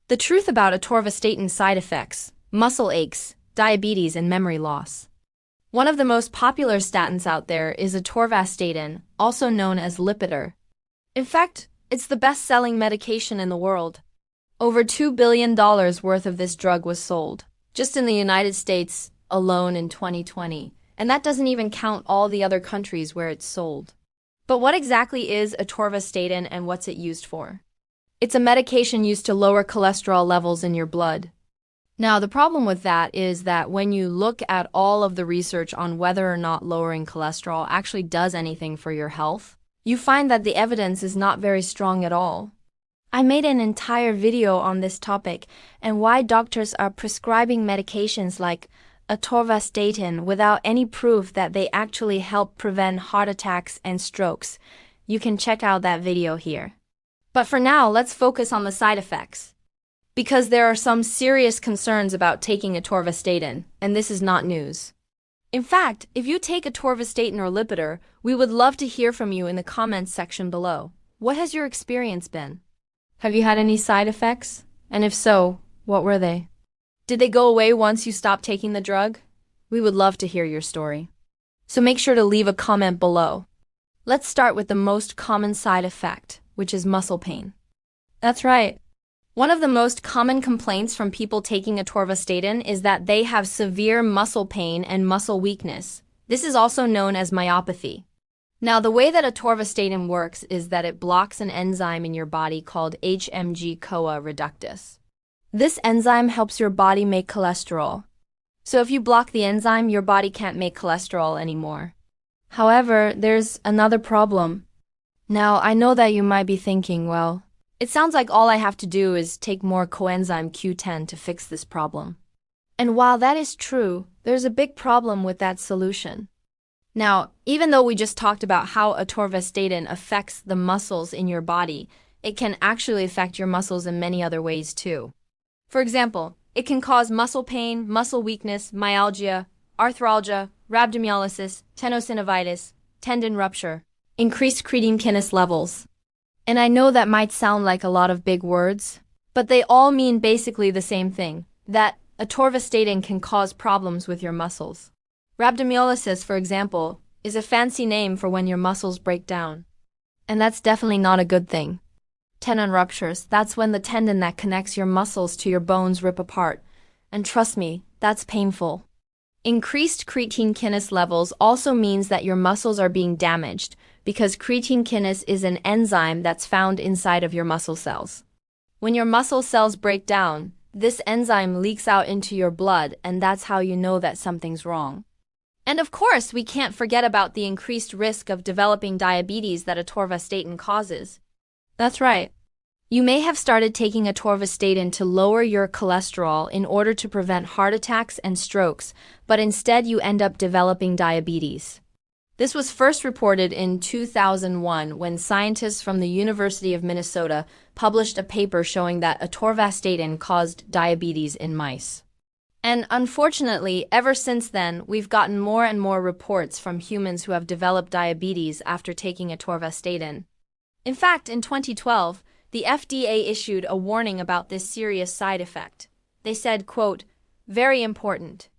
The truth about atorvastatin side effects: muscle aches, diabetes, and memory loss. One of the most popular statins out there is atorvastatin, also known as Lipitor. In fact, it's the best-selling medication in the world. Over $2 billion worth of this drug was sold, just in the United States alone in 2020, and that doesn't even count all the other countries where it's sold. But what exactly is atorvastatin and what's it used for? It's a medication used to lower cholesterol levels in your blood. Now, the problem with that is that when you look at all of the research on whether or not lowering cholesterol actually does anything for your health, you find that the evidence is not very strong at all. I made an entire video on this topic and why doctors are prescribing medications like atorvastatin without any proof that they actually help prevent heart attacks and strokes. You can check out that video here. But for now, let's focus on the side effects, because there are some serious concerns about taking atorvastatin, and this is not news. In fact, if you take atorvastatin or Lipitor, we would love to hear from you in the comments section below. What has your experience been? Have you had any side effects? And if so, what were they? Did they go away once you stopped taking the drug? We would love to hear your story. So make sure to leave a comment below. Let's start with the most common side effect, which is muscle pain. That's right. One of the most common complaints from people taking atorvastatin is that they have severe muscle pain and muscle weakness. This is also known as myopathy. Now, the way that atorvastatin works is that it blocks an enzyme in your body called HMG-CoA reductase. This enzyme helps your body make cholesterol. So if you block the enzyme, your body can't make cholesterol anymore. However, there's another problem. Now, I know that you might be thinking, well, it sounds like all I have to do is take more coenzyme Q10 to fix this problem. And while that is true, there's a big problem with that solution. Now, even though we just talked about how atorvastatin affects the muscles in your body, it can actually affect your muscles in many other ways too. For example, it can cause muscle pain, muscle weakness, myalgia, arthralgia, rhabdomyolysis, tenosynovitis, tendon rupture, increased creatine kinase levels. And I know that might sound like a lot of big words, but they all mean basically the same thing, that atorvastatin can cause problems with your muscles. Rhabdomyolysis, for example, is a fancy name for when your muscles break down. And that's definitely not a good thing. Tendon ruptures, that's when the tendon that connects your muscles to your bones rip apart. And trust me, that's painful. Increased creatine kinase levels also means that your muscles are being damaged, because creatine kinase is an enzyme that's found inside of your muscle cells. When your muscle cells break down, this enzyme leaks out into your blood, and that's how you know that something's wrong. And of course, we can't forget about the increased risk of developing diabetes that atorvastatin causes. That's right. You may have started taking atorvastatin to lower your cholesterol in order to prevent heart attacks and strokes, but instead you end up developing diabetes. This was first reported in 2001 when scientists from the University of Minnesota published a paper showing that atorvastatin caused diabetes in mice. And unfortunately, ever since then, we've gotten more and more reports from humans who have developed diabetes after taking atorvastatin. In fact, in 2012, the FDA issued a warning about this serious side effect. They said, quote, "Very important.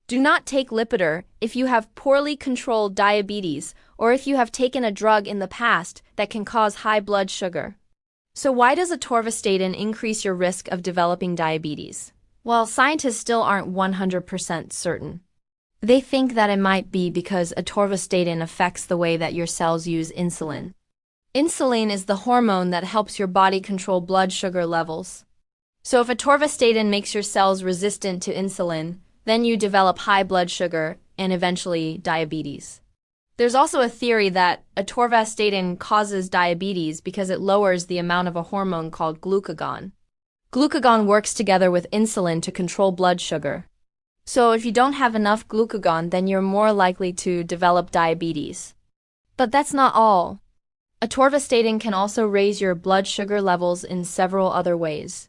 Do not take Lipitor if you have poorly controlled diabetes or if you have taken a drug in the past that can cause high blood sugar." So why does atorvastatin increase your risk of developing diabetes? Well, scientists still aren't 100% certain. They think that it might be because atorvastatin affects the way that your cells use insulin. Insulin is the hormone that helps your body control blood sugar levels. So if atorvastatin makes your cells resistant to insulin, then you develop high blood sugar and eventually diabetes. There's also a theory that atorvastatin causes diabetes because it lowers the amount of a hormone called glucagon. Glucagon works together with insulin to control blood sugar. So if you don't have enough glucagon, then you're more likely to develop diabetes. But that's not all. Atorvastatin can also raise your blood sugar levels in several other ways.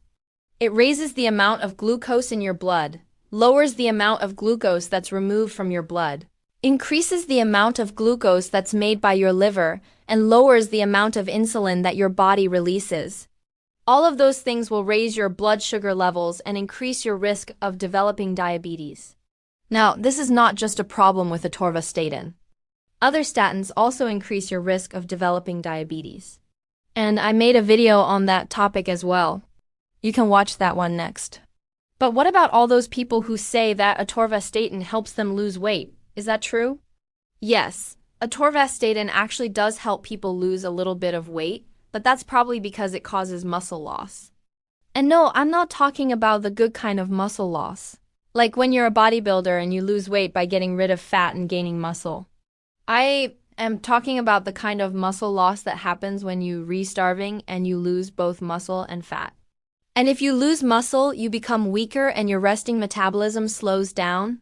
It raises the amount of glucose in your blood, lowers the amount of glucose that's removed from your blood, increases the amount of glucose that's made by your liver, and lowers the amount of insulin that your body releases. All of those things will raise your blood sugar levels and increase your risk of developing diabetes. Now, this is not just a problem with atorvastatin. Other statins also increase your risk of developing diabetes. And I made a video on that topic as well. You can watch that one next. But what about all those people who say that atorvastatin helps them lose weight? Is that true? Yes, atorvastatin actually does help people lose a little bit of weight, but that's probably because it causes muscle loss. And no, I'm not talking about the good kind of muscle loss, like when you're a bodybuilder and you lose weight by getting rid of fat and gaining muscle. I am talking about the kind of muscle loss that happens when you re-starving and you lose both muscle and fat. And if you lose muscle, you become weaker and your resting metabolism slows down.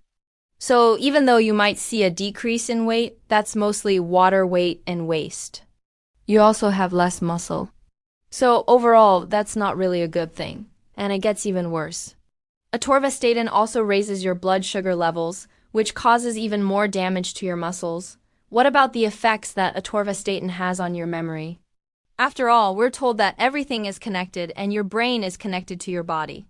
So even though you might see a decrease in weight, that's mostly water weight and waste. You also have less muscle. So overall, that's not really a good thing, and it gets even worse. Atorvastatin also raises your blood sugar levels, which causes even more damage to your muscles. What about the effects that atorvastatin has on your memory? After all, we're told that everything is connected and your brain is connected to your body.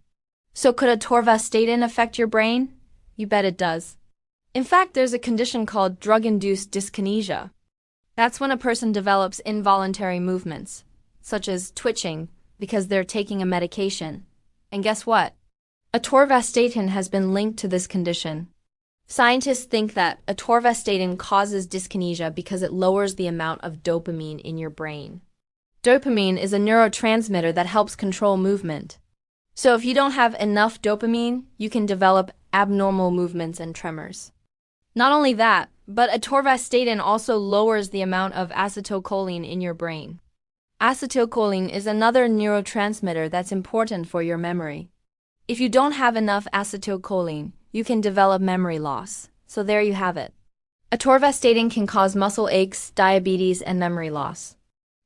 So could atorvastatin affect your brain? You bet it does. In fact, there's a condition called drug-induced dyskinesia. That's when a person develops involuntary movements, such as twitching, because they're taking a medication. And guess what? Atorvastatin has been linked to this condition. Scientists think that atorvastatin causes dyskinesia because it lowers the amount of dopamine in your brain. Dopamine is a neurotransmitter that helps control movement. So if you don't have enough dopamine, you can develop abnormal movements and tremors. Not only that, but atorvastatin also lowers the amount of acetylcholine in your brain. Acetylcholine is another neurotransmitter that's important for your memory. If you don't have enough acetylcholine, you can develop memory loss. So there you have it. Atorvastatin can cause muscle aches, diabetes, and memory loss.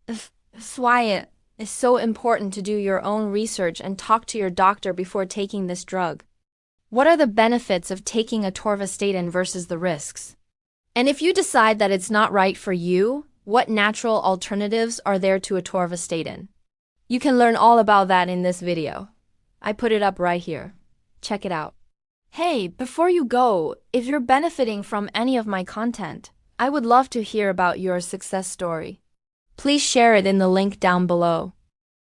That's why it is so important to do your own research and talk to your doctor before taking this drug. What are the benefits of taking atorvastatin versus the risks? And if you decide that it's not right for you, what natural alternatives are there to atorvastatin? You can learn all about that in this video. I put it up right here. Check it out. Hey, before you go, if you're benefiting from any of my content, I would love to hear about your success story. Please share it in the link down below.